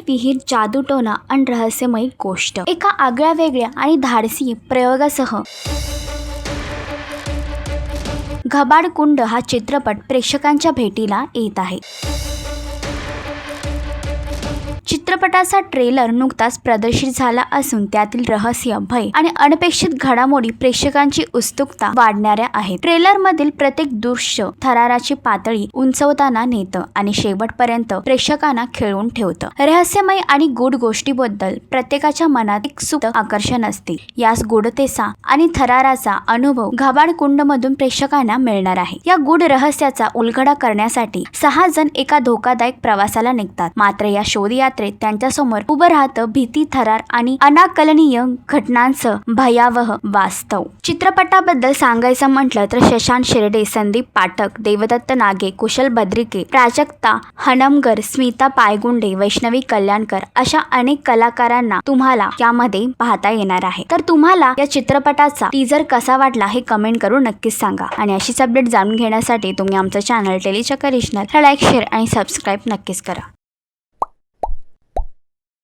विहीर, जादूटोना आणि रहस्यमयी गोष्ट एका आगळ्या वेगळ्या आणि धाडसी प्रयोगासह घबाड कुंड हा चित्रपट प्रेक्षकांच्या भेटीला येत आहे। चित्रपटाचा ट्रेलर नुकताच प्रदर्शित झाला असून त्यातील रहस्य, भय आणि अनपेक्षित घडामोडी प्रेक्षकांची उत्सुकता वाढणाऱ्या आहेत। ट्रेलर मधील प्रत्येक दृश्य थराराची पातळी उंचवताना नेतं आणि शेवटपर्यंत प्रेक्षकांना खेळून ठेवतं। रहस्यमय आणि गूढ गोष्टीबद्दल प्रत्येकाच्या मनात एक सुप्त आकर्षण असते। याच गूढतेचा आणि थराराचा अनुभव घबाड कुंड मधून प्रेक्षकांना मिळणार आहे। या गूढ रहस्याचा उलगडा करण्यासाठी 6 जण एका धोकादायक प्रवासाला निघतात। मात्र या शोधयात्रेत त्यांच्यासमोर उभं राहतं भीती, थरार आणि अनाकलनीय घटनांचं भयावह वास्तव। चित्रपटाबद्दल सांगायचं म्हटलं तर शशांक शिर्डे, संदीप पाठक, देवदत्त नागे, कुशल बद्रिके, प्राजक्ता हनमकर, स्मिता पायगुंडे, वैष्णवी कल्याणकर अशा अनेक कलाकारांना तुम्हाला यामध्ये पाहता येणार आहे। तर तुम्हाला या चित्रपटाचा टीजर कसा वाटला हे कमेंट करून नक्कीच सांगा आणि अशीच अपडेट जाणून घेण्यासाठी तुम्ही आमचं channel Tellychakkar regional like, share आणि सबस्क्राईब नक्कीच करा।